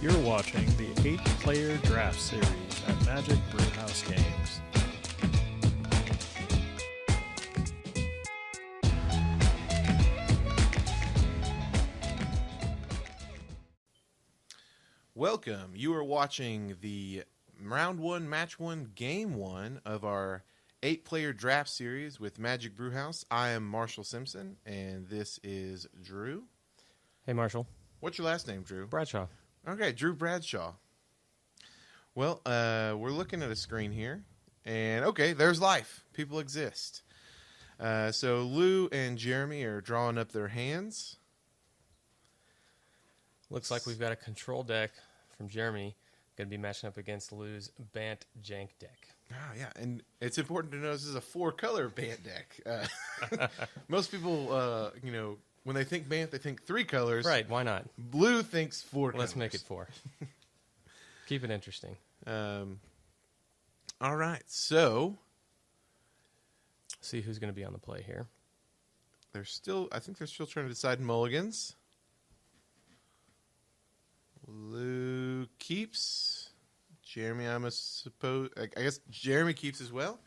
You're watching the 8-player draft series at Magic Brewhouse Games. Welcome. You are watching the Round 1, Match 1, Game 1 of our 8-player draft series with Magic Brewhouse. I am Marshall Simpson, and this is Drew. Hey, Marshall. What's your last name, Drew? Bradshaw. Okay, Drew Bradshaw. Well, we're looking at a screen here, and okay, there's life. People exist. So Lou and Jeremy are drawing up their hands. Looks like we've got a control deck from Jeremy. Going to be matching up against Lou's Bant Jank deck. Oh, yeah, and it's important to know this is a 4-color Bant deck. Most people, when they think Bant, they think 3 colors. Right, why not? Blue thinks 4 colors. Let's make it 4. Keep it interesting. All right, so See who's going to be on the play here. I think they're still trying to decide mulligans. Lou keeps. Jeremy, I guess Jeremy keeps as well.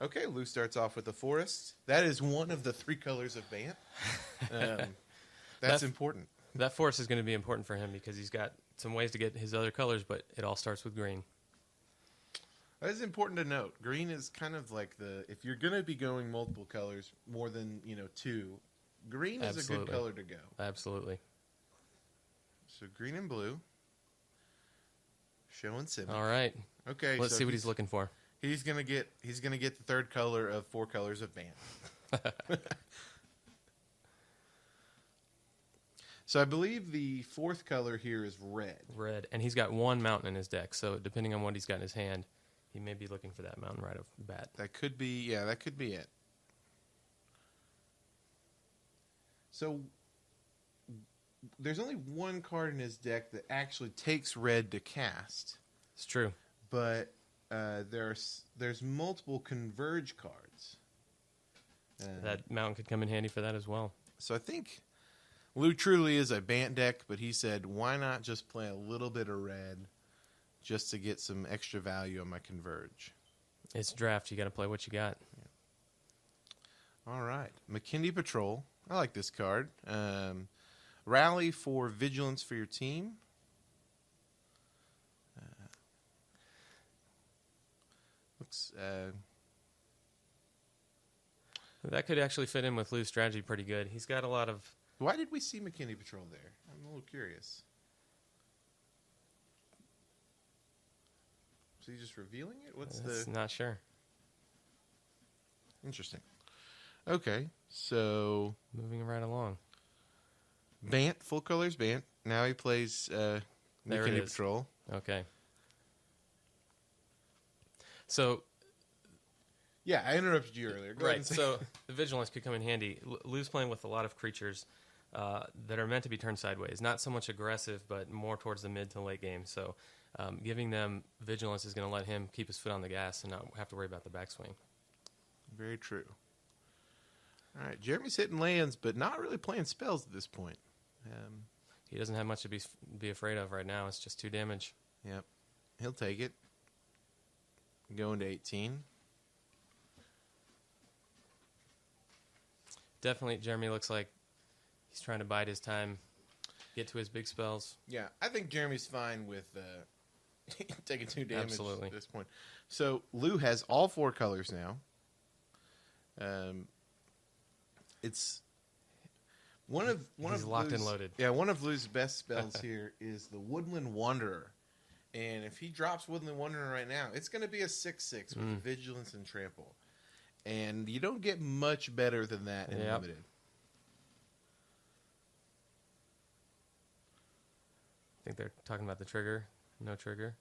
Okay, Lou starts off with the forest. That is one of the 3 colors of Bant. That's important. That forest is going to be important for him because he's got some ways to get his other colors, but it all starts with green. That is important to note. Green is kind of like if you're going to be going multiple colors, more than 2, green is a good color to go. Absolutely. So green and blue. Showing symmetry. All right. Okay. Let's see what he's looking for. He's gonna get the 3rd color of 4 colors of Bant. So I believe the 4th color here is red. Red, and he's got 1 mountain in his deck. So depending on what he's got in his hand, he may be looking for that mountain right off the bat. That could be it. So there's only 1 card in his deck that actually takes red to cast. It's true. But there's multiple converge cards. That mountain could come in handy for that as well. So I think Lou truly is a Bant deck, but he said, why not just play a little bit of red just to get some extra value on my converge? It's draft. You got to play what you got. Yeah. All right. McKinley Patrol. I like this card. Rally for vigilance for your team. That could actually fit in with Lou's strategy pretty good. He's got a lot of... Why did we see McKinley Patrol there? I'm a little curious. Is he just revealing it? Not sure. Interesting. Okay, so... Moving right along. Bant, full colors Bant. Now he plays McKinley Patrol. Okay. So... Yeah, I interrupted you earlier. Go ahead and say. So the vigilance could come in handy. Lou's playing with a lot of creatures that are meant to be turned sideways. Not so much aggressive, but more towards the mid to late game. So giving them vigilance is going to let him keep his foot on the gas and not have to worry about the backswing. Very true. All right, Jeremy's hitting lands, but not really playing spells at this point. He doesn't have much to be afraid of right now. It's just 2 damage. Yep. He'll take it. Going to 18. Definitely, Jeremy looks like he's trying to bide his time, get to his big spells. Yeah, I think Jeremy's fine with taking 2 damage Absolutely. at this point. So Lou has all 4 colors now. It's He's locked and loaded. Yeah, one of Lou's best spells here is the Woodland Wanderer. And if he drops Woodland Wanderer right now, it's going to be a 6/6 with Vigilance and Trample. And you don't get much better than that in Limited. I think they're talking about the trigger. No trigger.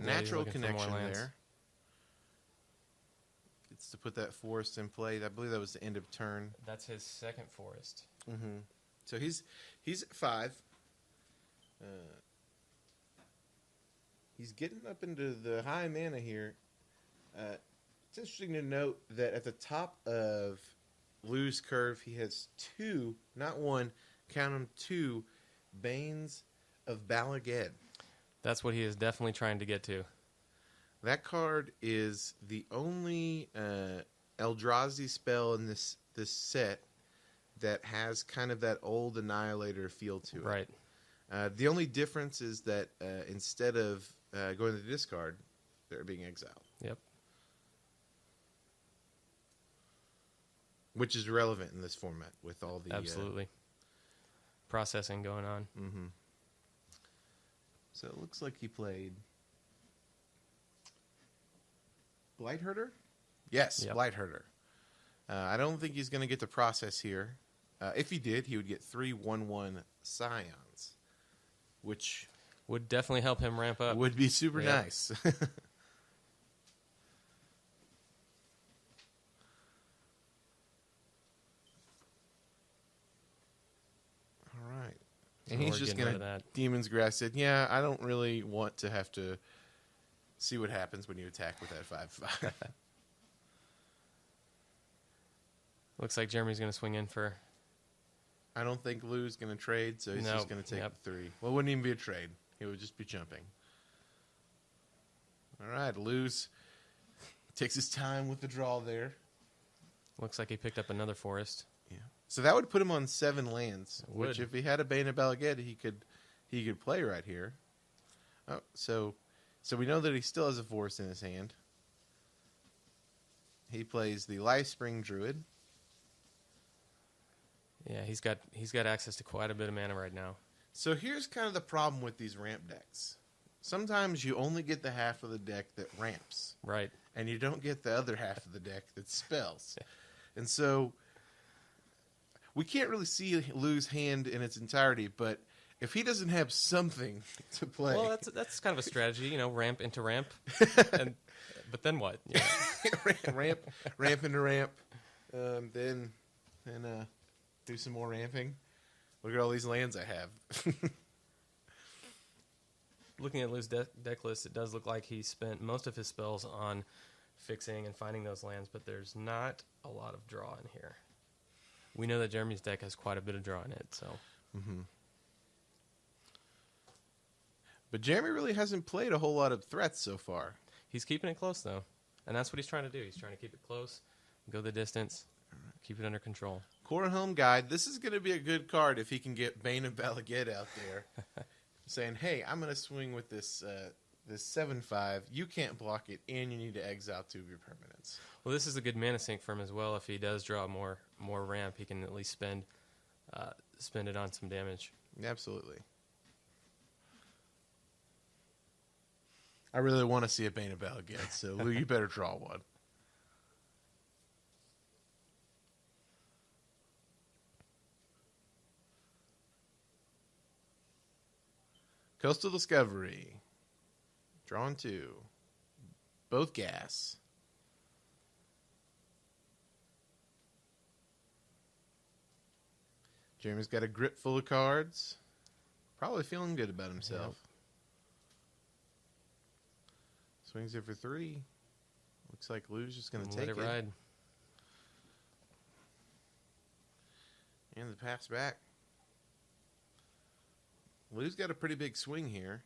Natural connection there. It's to put that forest in play. I believe that was the end of turn. That's his 2nd forest. Mm-hmm. So he's at 5. He's getting up into the high mana here. It's interesting to note that at the top of Lou's curve, he has two, not one, count them, two, Banes of Balaged. That's what he is definitely trying to get to. That card is the only Eldrazi spell in this set that has kind of that old Annihilator feel to it. Right. The only difference is that instead of going to the discard, they're being exiled. Yep. Which is relevant in this format with all the... Absolutely. Processing going on. Mm-hmm. So it looks like he played... Blightherder? Yes, Yep. Blightherder. I don't think he's going to get to process here. If he did, he would get 3 1/1 Scions, which Would definitely help him ramp up. would be super Yep. nice. All right. And We're he's just getting rid going of to that. Demon's Grasp it. Yeah, I don't really want to have to see what happens when you attack with that 5/5. Looks like Jeremy's going to swing in for... I don't think Lou's going to trade, so he's Nope. just going to take Yep. the 3. Well, it wouldn't even be a trade. He would just be jumping. All right, Lou's takes his time with the draw there. Looks like he picked up another forest. Yeah. So that would put him on 7 lands, It which would. if he had a Bane of Balaged, he could play right here. Oh, so we know that he still has a forest in his hand. He plays the Lifespring Druid. Yeah, he's got access to quite a bit of mana right now. So here's kind of the problem with these ramp decks. Sometimes you only get the half of the deck that ramps, Right. and you don't get the other half of the deck that spells. And so we can't really see Lou's hand in its entirety, but if he doesn't have something to play... Well, that's kind of a strategy, ramp into ramp. But then what? Yeah. ramp into ramp, then do some more ramping. Look at all these lands I have. Looking at Lou's deck list, it does look like he spent most of his spells on fixing and finding those lands, but there's not a lot of draw in here. We know that Jeremy's deck has quite a bit of draw in it, so... Mm-hmm. But Jeremy really hasn't played a whole lot of threats so far. He's keeping it close, though. And that's what he's trying to do. He's trying to keep it close, go the distance, keep it under control. Cornholm Guide, this is going to be a good card if he can get Bane of Balaged out there. Saying, hey, I'm going to swing with this 7/5. You can't block it, and you need to exile 2 of your permanents. Well, this is a good mana sink for him as well. If he does draw more ramp, he can at least spend it on some damage. Absolutely. I really want to see a Bane of Balaged, so Lou, you better draw one. Coastal Discovery. Drawn 2. Both gas. Jeremy's got a grip full of cards. Probably feeling good about himself. Yep. Swings it for 3. Looks like Lou's just going to take Let it ride. And the pass back. Lou's got a pretty big swing here.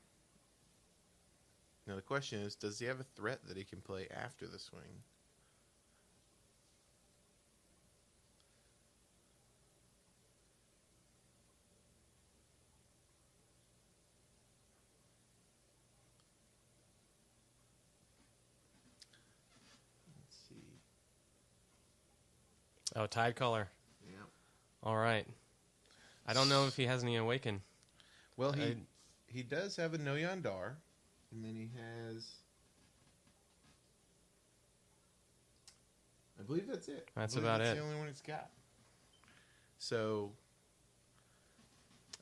Now the question is, does he have a threat that he can play after the swing? Let's see. Oh, Tide Caller. Yeah. All right. I don't know if he has any Awaken. Well, he does have a No Yondar, and then he has... I believe that's it. That's I believe about that's it. the only one he's got. So...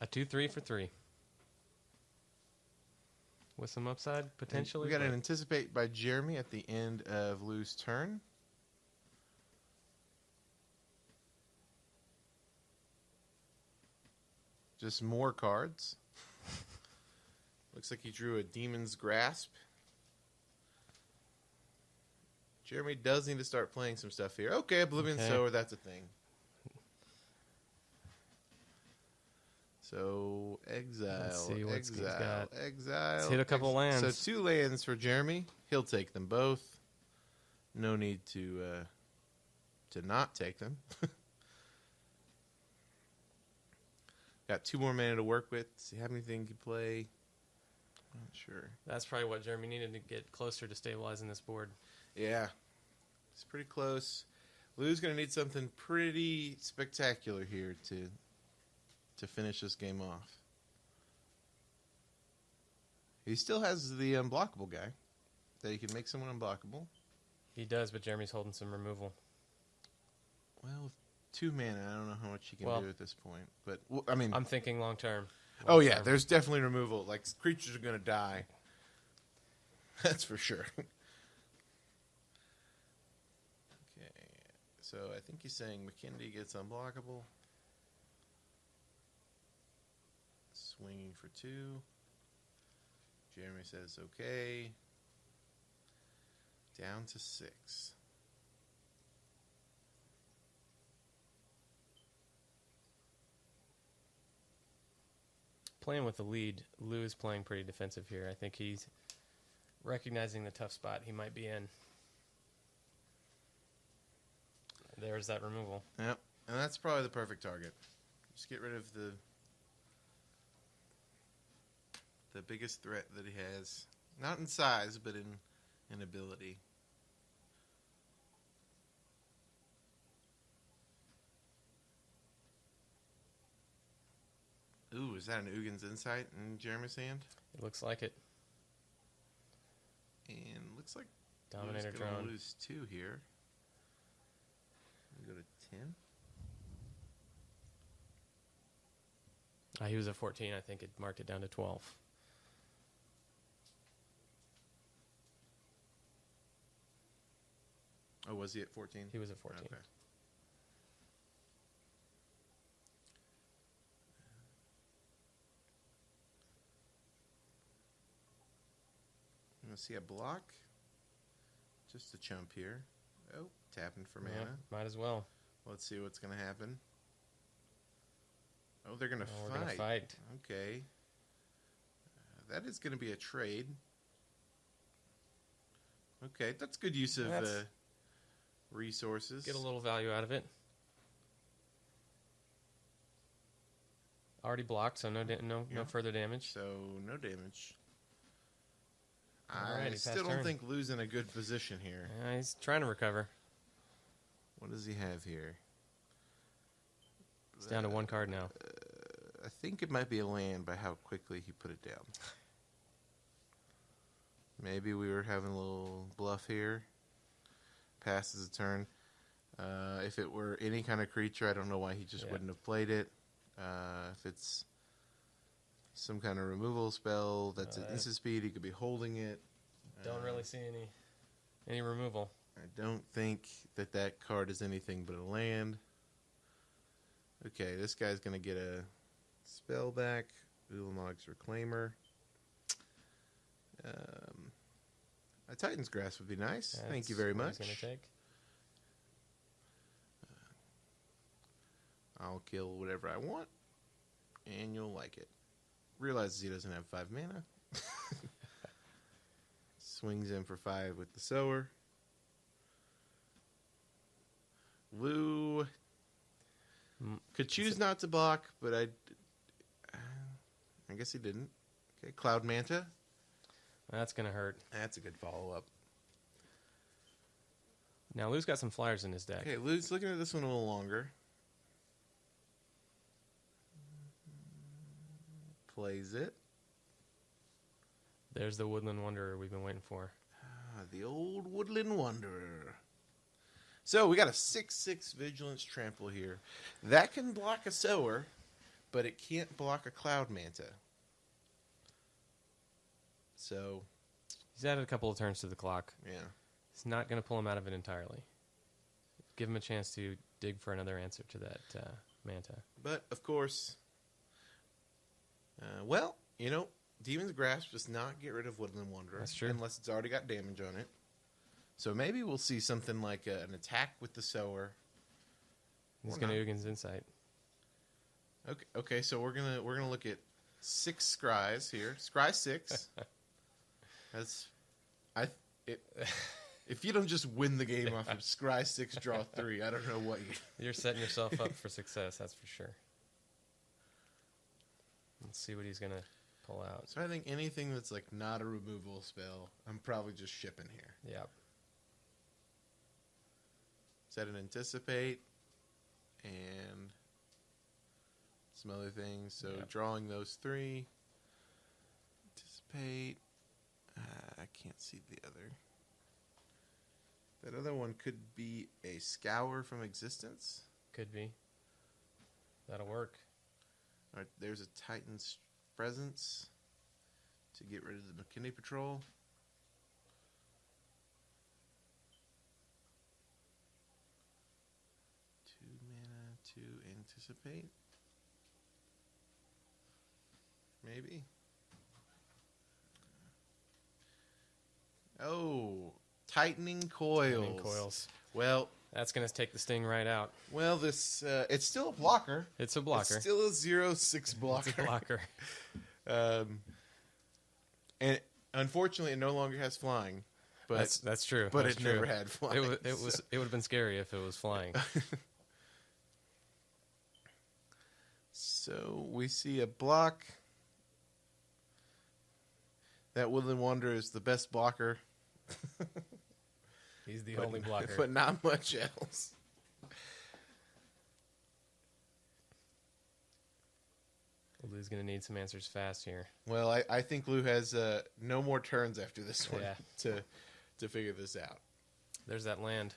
A 2/3 for 3. With some upside, potentially. We got but- an Anticipate by Jeremy at the end of Lou's turn. Just more cards. Looks like he drew a Demon's Grasp. Jeremy does need to start playing some stuff here. Okay, Oblivion Okay. Sower, that's a thing. So, exile, Let's see what he's exile, got. exile. Let's hit a couple lands. So 2 lands for Jeremy. He'll take them both. No need to not take them. Got 2 more mana to work with. Does he have anything he can play? Not sure. That's probably what Jeremy needed to get closer to stabilizing this board. Yeah. It's pretty close. Lou's going to need something pretty spectacular here to finish this game off. He still has the unblockable guy. That he can make someone unblockable. He does, but Jeremy's holding some removal. Well, with 2 mana, I don't know how much he can Well, do at this point. But, I mean... I'm thinking long term. Oh, yeah, there's definitely removal. Like, creatures are going to die. That's for sure. Okay. So, I think he's saying McKindy gets unblockable. Swinging for 2. Jeremy says, okay. Down to 6. Playing with the lead, Lou is playing pretty defensive here. I think he's recognizing the tough spot he might be in. There's that removal. Yep, and that's probably the perfect target. Just get rid of the biggest threat that he has. Not in size, but in ability. Ooh, is that an Ugin's Insight in Jeremy's hand? It looks like it. And looks like Dominator Lou's gonna drone. lose 2 here. We go to 10. He was at 14. I think it marked it down to 12. Oh, was he at 14? He was at 14. Okay. I'm going to see a block. Just a chump here. Oh, tapping for mana. Yeah, might as well. Let's see what's going to happen. Oh, they're going to We're fight. going to fight. Okay. That is going to be a trade. Okay, that's good use of resources. Get a little value out of it. Already blocked, so no further damage. So, no damage. Alrighty, I pass still don't turn. think Lou's in a good position here. He's trying to recover. What does he have here? It's down to 1 card now. I think it might be a land by how quickly he put it down. Maybe we were having a little bluff here. Passes a turn. If it were any kind of creature, I don't know why he just wouldn't have played it. If it's some kind of removal spell that's at instant speed, he could be holding it. Don't really see any removal. I don't think that card is anything but a land. Okay, this guy's going to get a spell back. Ulamog's Reclaimer. A Titan's Grasp would be nice. Thank you very much. He's going to take. I'll kill whatever I want, and you'll like it. Realizes he doesn't have 5 mana. Swings in for 5 with the Sower. Lou could choose not to block, but I guess he didn't. Okay, Cloud Manta. That's going to hurt. That's a good follow-up. Now, Lou's got some flyers in his deck. Okay, Lou's looking at this one a little longer. Plays it. There's the Woodland Wanderer we've been waiting for. The old Woodland Wanderer. So we got a 6/6 Vigilance Trample here. That can block a Sower, but it can't block a Cloud Manta. So, He's added a couple of turns to the clock. yeah. It's not going to pull him out of it entirely. Give him a chance to dig for another answer to that Manta. But, of course, Demon's Grasp does not get rid of Woodland Wanderer. That's true. Unless it's already got damage on it. So maybe we'll see something like an attack with the sower. He's going to Ugins Insight. Okay. So we're gonna look at 6 scries here. Scry 6. If you don't just win the game off of scry 6, draw 3, I don't know what you. You're setting yourself up for success. That's for sure. Let's see what he's going to pull out. So I think anything that's like not a removal spell, I'm probably just shipping here. Yep. Set an anticipate and some other things. So drawing those 3. Anticipate. I can't see the other. That other one could be a Scour from Existence. Could be. That'll work. All right, there's a Titan's Presence to get rid of the McKinney Patrol. 2 mana to anticipate. Maybe. Oh, Tightening Coils. Tightening Coils. Well, that's going to take the sting right out. Well, this it's still a blocker. It's a blocker. It's still a 0/6 blocker. It's a blocker. And unfortunately, it no longer has flying. But that's true. But that's it true. never had flying. It would have been scary if it was flying. So we see a block. That Woodland Wanderer is the best blocker. He's the only blocker. But not much else. Lou's going to need some answers fast here. Well, I think Lou has no more turns after this one Yeah. to figure this out. There's that land.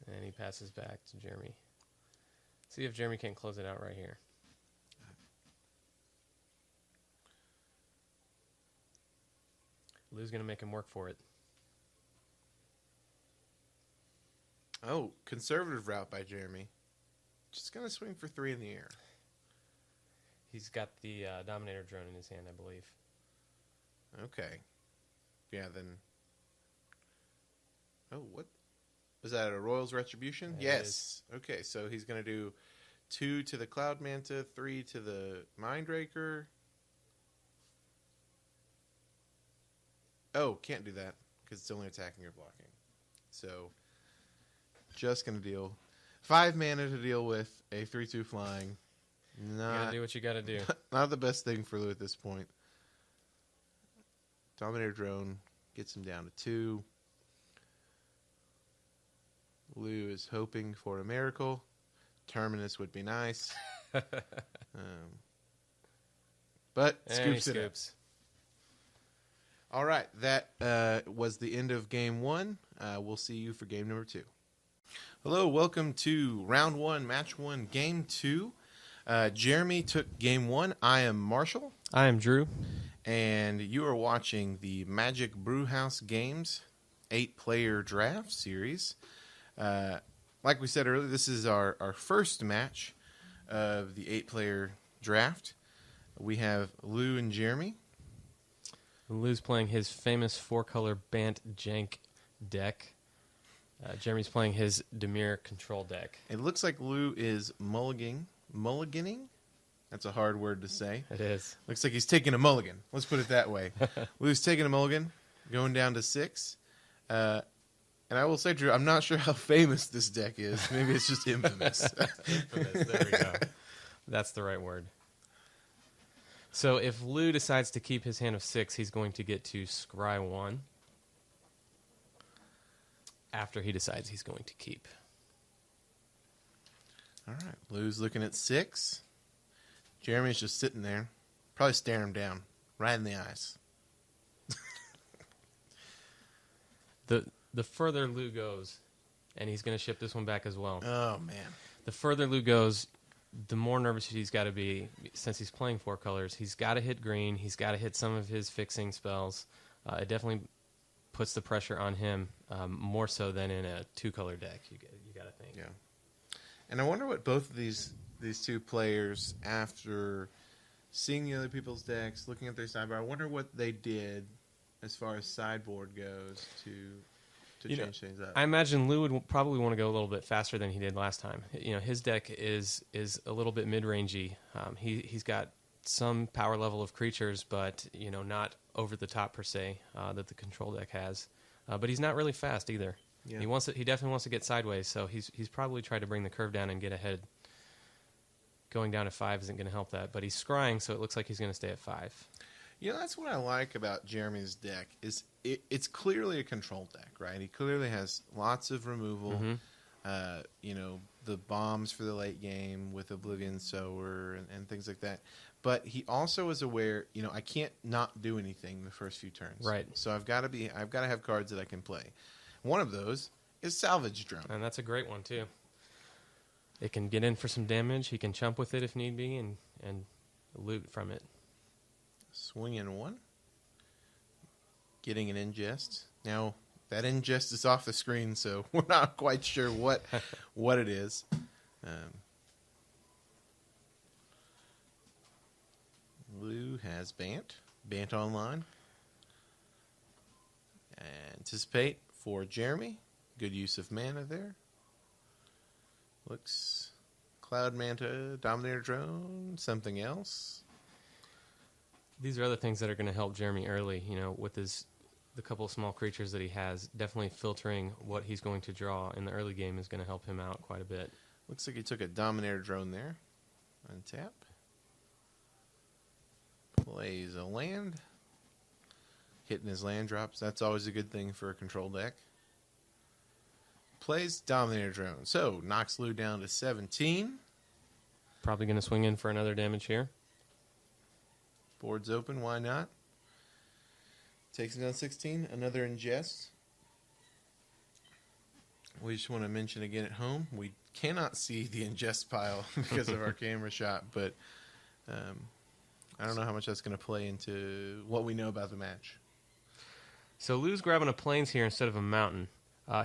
And he passes back to Jeremy. See if Jeremy can't close it out right here. Lou's going to make him work for it. Oh, conservative route by Jeremy. Just going to swing for 3 in the air. He's got the Dominator drone in his hand, I believe. Okay. Yeah, then... Oh, what? Was that a Royal's Retribution? It Yes. is. Okay, so he's going to do 2 to the Cloud Manta, 3 to the Mindraker. Oh, can't do that because it's only attacking or blocking. So, just going to deal 5 mana to deal with a 3/2 flying. You gotta do what you gotta do. Not the best thing for Lou at this point. Dominator Drone gets him down to 2. Lou is hoping for a miracle. Terminus would be nice. But scoops it up. All right, that was the end of Game 1. We'll see you for Game number 2. Hello, welcome to Round 1, Match 1, Game 2. Jeremy took Game 1. I am Marshall. I am Drew. And you are watching the Magic Brewhouse Games 8-player draft series. Like we said earlier, this is our first match of the 8-player draft. We have Lou and Jeremy. Lou's playing his famous 4-color Bant Jank deck. Jeremy's playing his Dimir control deck. It looks like Lou is mulliganing. That's a hard word to say. It is. Looks like he's taking a mulligan. Let's put it that way. Lou's taking a mulligan, going down to 6. And I will say, Drew, I'm not sure how famous this deck is. Maybe it's just infamous. Infamous. There we go. That's the right word. So if Lou decides to keep his hand of 6, he's going to get to scry 1 after he decides he's going to keep. All right. Lou's looking at 6. Jeremy's just sitting there, probably staring him down, right in the eyes. The further Lou goes, and he's going to ship this one back as well. Oh, man. The further Lou goes, the more nervous he's got to be. Since he's playing 4 colors, he's got to hit green. He's got to hit some of his fixing spells. It definitely puts the pressure on him more so than in a 2-color deck. You got to think. Yeah. And I wonder what both of these these two players after seeing the other people's decks, looking at their sideboard. I wonder what they did as far as sideboard goes to change things up. I imagine Lou would probably want to go a little bit faster than he did last time. His deck is a little bit mid-rangey. He's got some power level of creatures, but not over the top per se that the control deck has. But he's not really fast either. Yeah. He definitely wants to get sideways, so he's probably tried to bring the curve down and get ahead. Going down to 5 isn't going to help that, but he's scrying, so it looks like he's going to stay at 5. That's what I like about Jeremy's deck is it's clearly a control deck, right? He clearly has lots of removal. Mm-hmm. The bombs for the late game with Oblivion Sower and things like that. But he also is aware, I can't not do anything the first few turns. Right. So I've got to have cards that I can play. One of those is Salvage Drum. And that's a great one too. It can get in for some damage. He can chump with it if need be and loot from it. Swinging one. Getting an ingest. Now, that ingest is off the screen, so we're not quite sure what it is. Lou has Bant Online. Anticipate for Jeremy. Good use of mana there. Looks Cloud Manta, Dominator Drone, something else. These are other things that are going to help Jeremy early, with the couple of small creatures that he has. Definitely filtering what he's going to draw in the early game is going to help him out quite a bit. Looks like he took a Dominator Drone there. Untap. Plays a land. Hitting his land drops. That's always a good thing for a control deck. Plays Dominator Drone. So, knocks Lou down to 17. Probably going to swing in for another damage here. Board's open. Why not? Takes him down 16. Another ingest. We just want to mention again at home, we cannot see the ingest pile because of our camera shot, but I don't know how much that's going to play into what we know about the match. So Lou's grabbing a plains here instead of a mountain.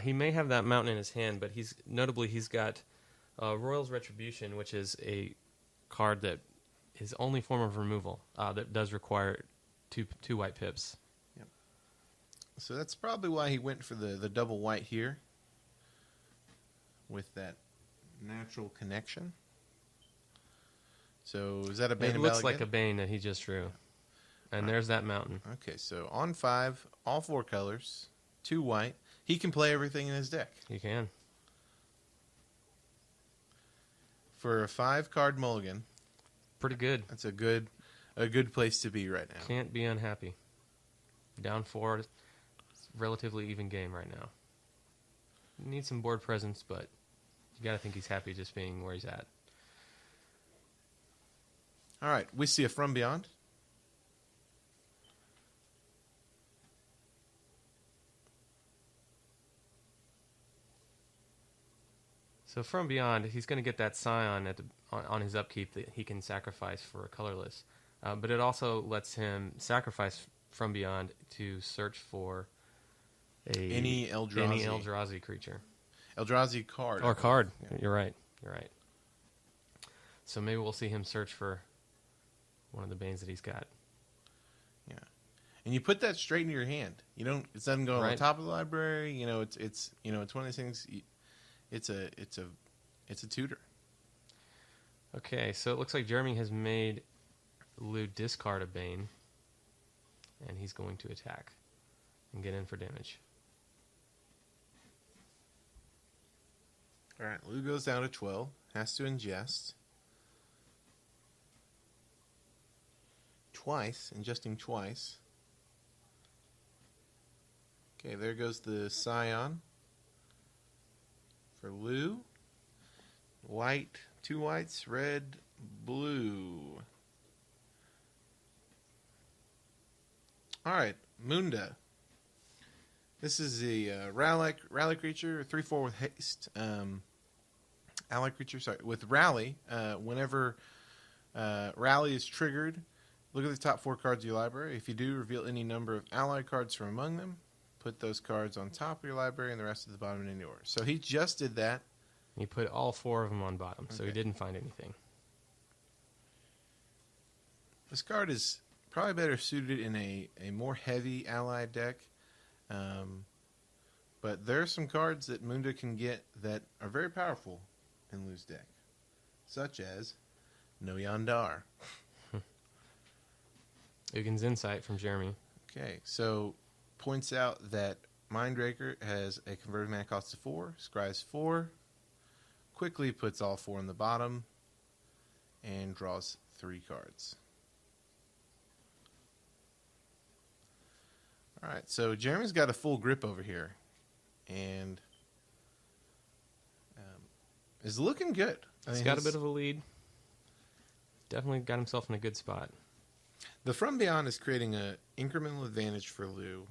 He may have that mountain in his hand, but he's got Royal's Retribution, which is a card that his only form of removal that does require two white pips. Yep. So that's probably why he went for the double white here with that natural connection. So is that a Bane It of looks Balagin? like a Bane that he just drew. And there's that mountain. Okay, so on 5, all 4 colors, 2 white. He can play everything in his deck. You can. For a 5-card mulligan, Pretty good. that's a good place to be right now. Can't be unhappy. Down 4, it's a relatively even game right now. Need some board presence, but you got to think he's happy just being where he's at. All right, we see a From Beyond. So from Beyond, he's going to get that Scion on his upkeep that he can sacrifice for a colorless. But it also lets him sacrifice From Beyond to search for Any Eldrazi creature. Eldrazi card. Or card. Yeah. You're right. So maybe we'll see him search for one of the Banes that he's got. Yeah. And you put that straight into your hand. It doesn't go on the top of the library. It's one of those things. It's a tutor. Okay, so it looks like Jeremy has made Lou discard a Bane, and he's going to attack and get in for damage. All right, Lou goes down to 12, has to ingest. Ingesting twice. Okay, there goes the Scion for Lou. White, 2 whites, red, blue. All right, Munda. This is the rally creature, 3/4 with haste. Ally creature, with rally. Whenever rally is triggered, look at the top 4 cards of your library. If you do, reveal any number of ally cards from among them. Put those cards on top of your library and the rest at the bottom in any order. So he just did that. He put all 4 of them on bottom, so he Okay. didn't find anything. This card is probably better suited in a more heavy allied deck. But there are some cards that Munda can get that are very powerful in Lu's deck, such as No Yandar. Ugin's Insight from Jeremy. Okay, so points out that Mindraker has a converted mana cost of 4, scries 4, quickly puts all 4 in the bottom, and draws 3 cards. Alright, so Jeremy's got a full grip over here, and is looking good. He's got a bit of a lead. Definitely got himself in a good spot. The From Beyond is creating an incremental advantage for Lu.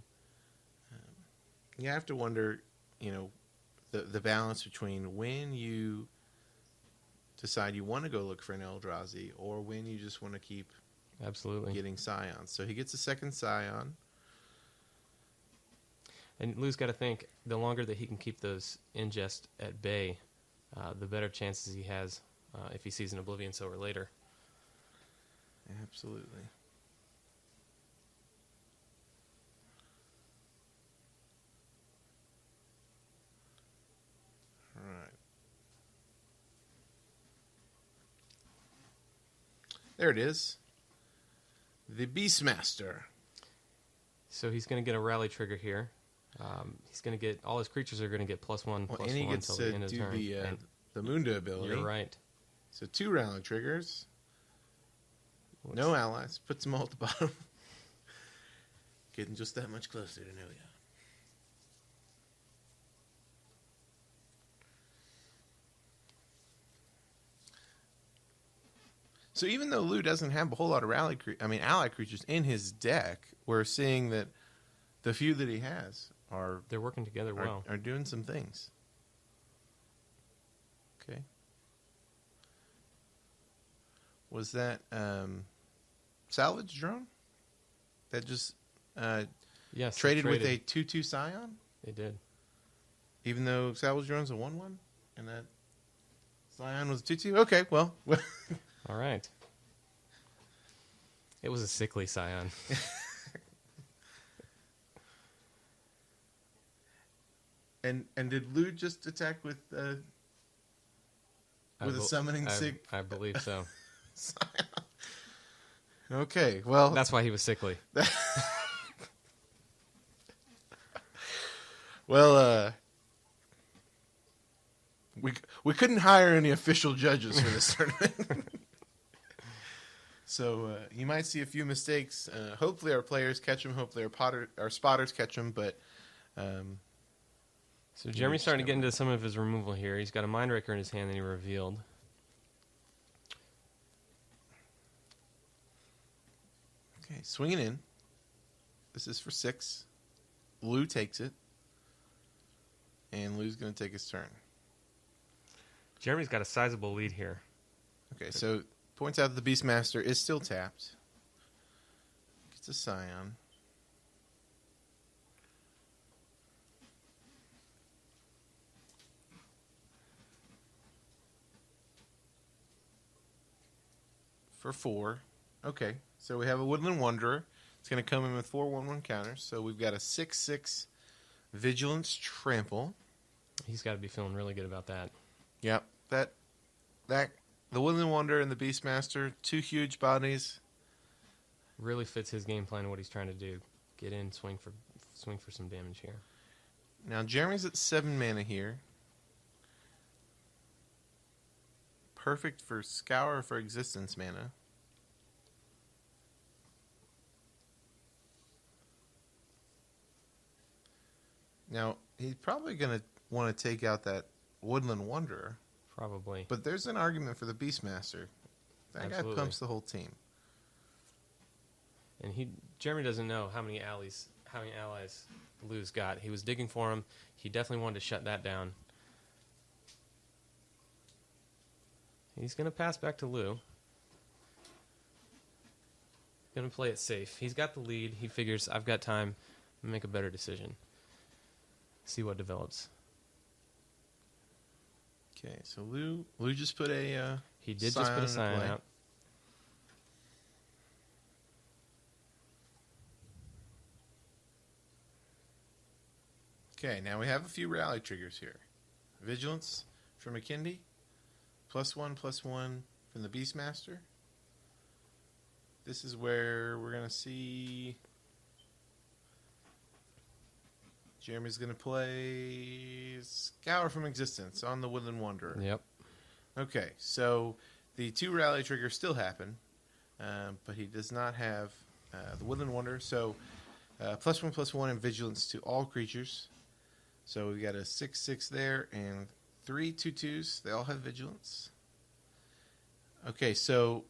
You have to wonder, the balance between when you decide you want to go look for an Eldrazi or when you just want to keep absolutely getting Scions. So he gets a second Scion. And Lu's got to think, the longer that he can keep those ingest at bay, the better chances he has if he sees an Oblivion Sower later. Absolutely. All right. There it is. The Beastmaster. So he's going to get a rally trigger here. He's going to get, all his creatures are going to get +1/+1 and he gets until the end of the turn. the Munda ability. You're right. So 2 rally triggers. No allies. Puts them all at the bottom. Getting just that much closer to Noya. So even though Lu doesn't have a whole lot of ally creatures in his deck, we're seeing that the few that he has they're working together well. Are doing some things. Okay. Was that Salvage Drone? That just yes, traded with a 2/2 Scion? They did. Even though Salvage Drone's a 1/1? And that Scion was a 2/2? Okay, well. All right. It was a sickly Scion. And did Lu just attack with a summoning sig? I believe so. Okay, well, That's why he was sickly. Well, we couldn't hire any official judges for this tournament. So you might see a few mistakes. Hopefully our players catch them. Hopefully our spotters catch them. But so Jeremy's starting to get into some of his removal here. He's got a Mindraker in his hand that he revealed. Okay, swinging in. This is for 6. Lu takes it. And Lu's going to take his turn. Jeremy's got a sizable lead here. Okay, so points out that the Beastmaster is still tapped. Gets a Scion. For 4. Okay, so we have a Woodland Wanderer. It's going to come in with 4 1/1 counters. So we've got a 6/6 Vigilance Trample. He's got to be feeling really good about that. Yep, that the Woodland Wanderer and the Beastmaster, 2 huge bodies. Really fits his game plan, what he's trying to do. Get in, swing for some damage here. Now Jeremy's at 7 mana here. Perfect for Scour or for Existence mana. Now, he's probably going to want to take out that Woodland Wanderer. Probably. But there's an argument for the Beastmaster. That Absolutely. guy pumps the whole team. And Jeremy doesn't know how many allies Lu's got. He was digging for him. He definitely wanted to shut that down. He's going to pass back to Lu. Going to play it safe. He's got the lead. He figures, I've got time to make a better decision. See what develops. Okay, so Lu just put a He did just put a Scion out. Okay, now we have a few rally triggers here. Vigilance from McKindy. +1/+1 from the Beastmaster. This is where we're going to see Jeremy's going to play Scour from Existence on the Woodland Wanderer. Yep. Okay, so the 2 rally triggers still happen, but he does not have the Woodland Wanderer. So +1/+1 and Vigilance to all creatures. So we got a 6/6 there and 3 2/2s. They all have Vigilance. Okay, so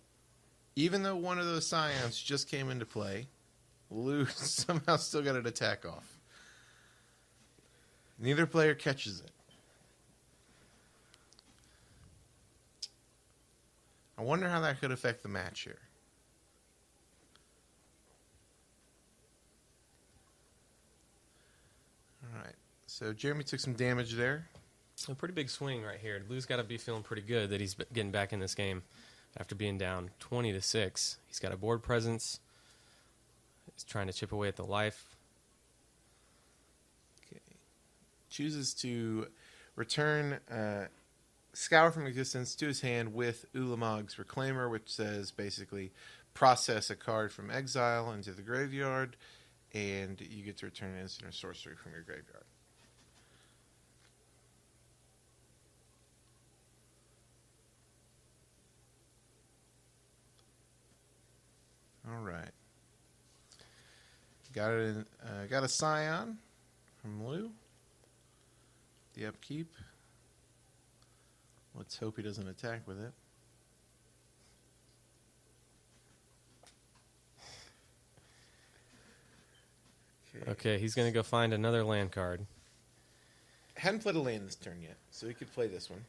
even though one of those Scions just came into play, Lou somehow still got an attack off. Neither player catches it. I wonder how that could affect the match here. All right. So Jeremy took some damage there. A pretty big swing right here. Lou's got to be feeling pretty good that he's getting back in this game after being down 20-6. He's got a board presence. He's trying to chip away at the life. Okay. Chooses to return Scour from Existence to his hand with Ulamog's Reclaimer, which says basically process a card from exile into the graveyard, and you get to return an instant or sorcery from your graveyard. All right. Got a Scion from Lou. The upkeep. Let's hope he doesn't attack with it. Okay, he's going to go find another land card. Hadn't played a land this turn yet, so he could play this one.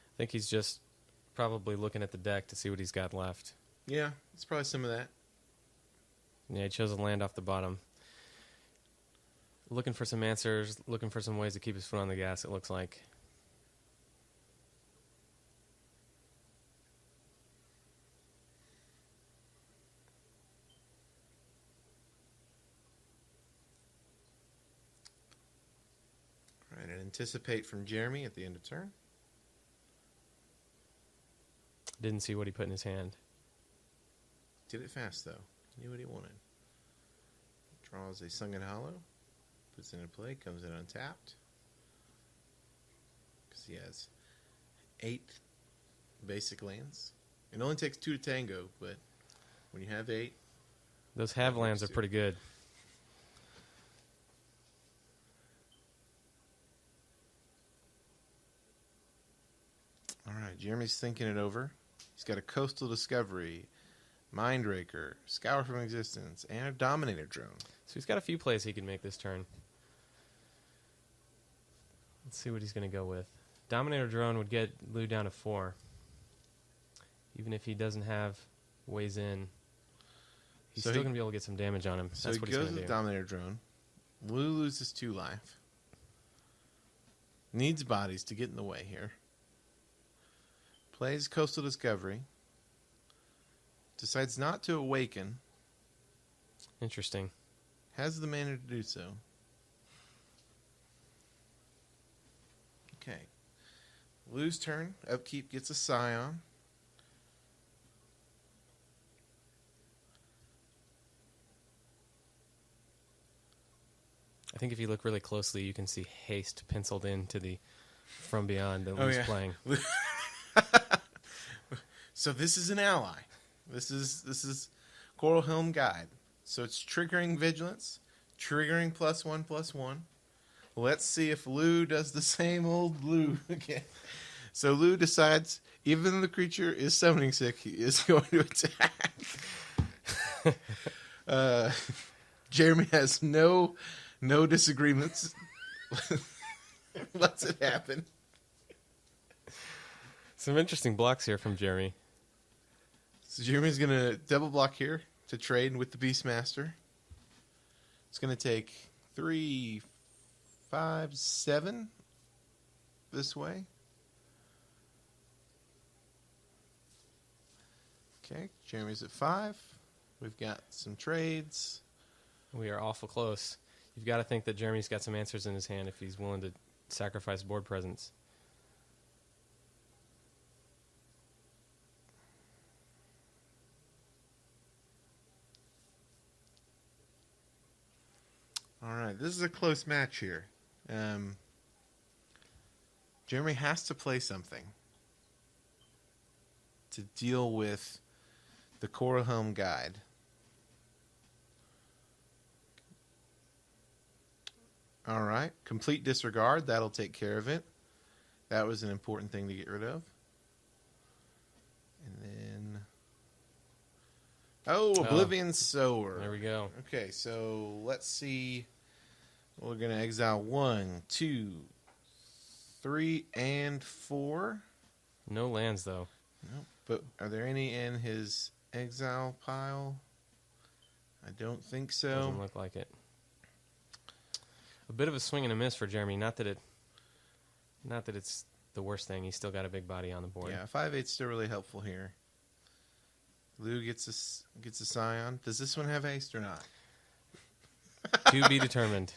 I think he's just probably looking at the deck to see what he's got left. Yeah, it's probably some of that. Yeah, he chose a land off the bottom. Looking for some answers, looking for some ways to keep his foot on the gas, it looks like. All right, and anticipate from Jeremy at the end of turn. Didn't see what he put in his hand. Did it fast, though. Knew what he wanted. Draws a Sunken Hollow. Puts it into play. Comes in untapped. Because he has 8 basic lands. It only takes 2 to tango, but when you have 8... Those have lands are pretty good. All right, Jeremy's thinking it over. He's got a Coastal Discovery, Mindraker, Scour from Existence, and a Dominator Drone. So he's got a few plays he can make this turn. Let's see what he's going to go with. Dominator Drone would get Lou down to 4. Even if he doesn't have ways in, he's still going to be able to get some damage on him. So That's he what he's goes going to with do. Dominator Drone. Lou loses 2 life. Needs bodies to get in the way here. Plays Coastal Discovery. Decides not to awaken. Interesting. Has the mana to do so. Okay. Lou's turn. Upkeep gets a Scion. I think if you look really closely, you can see haste penciled into the From Beyond that Lou's playing. So this is an ally. This is Coral Helm Guide. So it's triggering Vigilance, triggering +1/+1. Let's see if Lou does the same old Lou again. So Lou decides, even though the creature is summoning sick, he is going to attack. Jeremy has no disagreements. Lets it happen. Some interesting blocks here from Jeremy. So Jeremy's going to double block here to trade with the Beastmaster. It's going to take 3, 5, 7 this way. Okay, Jeremy's at 5. We've got some trades. We are awful close. You've got to think that Jeremy's got some answers in his hand if he's willing to sacrifice board presence. All right, this is a close match here. Jeremy has to play something to deal with the Corahome Guide. All right, complete disregard. That'll take care of it. That was an important thing to get rid of. And then... Oh, Oblivion Sower. There we go. Okay, so let's see. We're going to exile 1, 2, 3, and 4. No lands, though. Nope. But are there any in his exile pile? I don't think so. Doesn't look like it. A bit of a swing and a miss for Jeremy. Not that it's the worst thing. He's still got a big body on the board. Yeah, 5/8's still really helpful here. Lou gets a Scion. Does this one have haste or not? To be determined.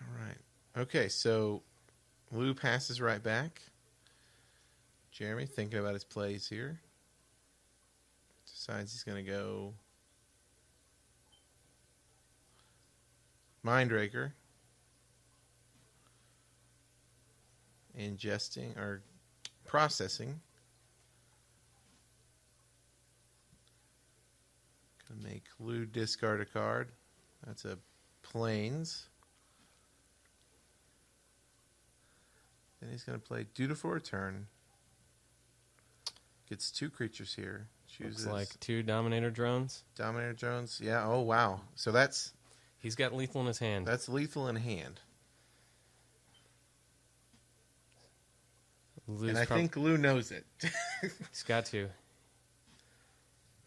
All right. Okay, so Lou passes right back. Jeremy, thinking about his plays here, decides he's going to go Mindraker. Ingesting or processing. Gonna make Lou discard a card. That's a Plains. Then he's gonna play Dutiful Return. Gets 2 creatures here. Chooses Looks like 2 Dominator drones. Dominator drones. Yeah. Oh wow. So that's He's got lethal in his hand. That's lethal in hand. And I think Lou knows it. He's got to.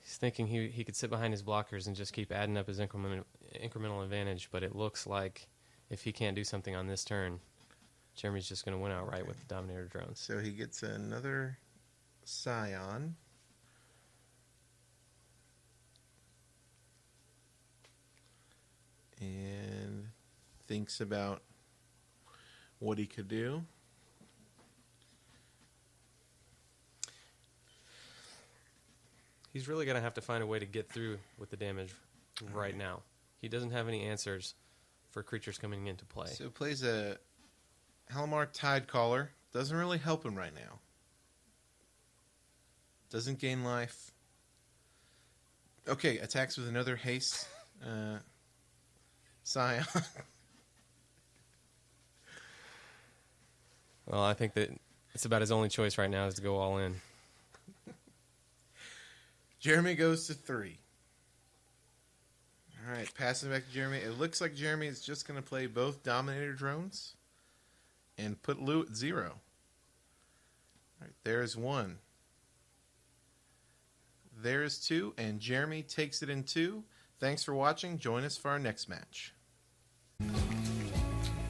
He's thinking he could sit behind his blockers and just keep adding up his incremental advantage, but it looks like if he can't do something on this turn, Jeremy's just going to win outright with the Dominator drones. So he gets another Scion. And thinks about what he could do. He's really going to have to find a way to get through with the damage right now. He doesn't have any answers for creatures coming into play. So plays a Halimar Tidecaller. Doesn't really help him right now. Doesn't gain life. Okay, attacks with another haste. Scion. Well, I think that it's about his only choice right now is to go all in. Jeremy goes to 3. All right, passing back to Jeremy. It looks like Jeremy is just going to play both Dominator drones and put Lou at 0. All right, there's 1. There's 2, and Jeremy takes it in 2. Thanks for watching. Join us for our next match.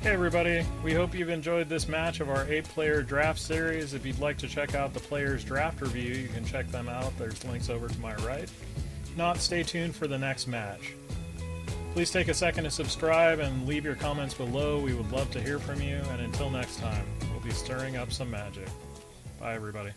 Hey everybody, we hope you've enjoyed this match of our 8-player draft series. If you'd like to check out the players' draft review, you can check them out. There's links over to my right. If not, stay tuned for the next match. Please take a second to subscribe and leave your comments below. We would love to hear from you, and until next time, we'll be stirring up some magic. Bye everybody.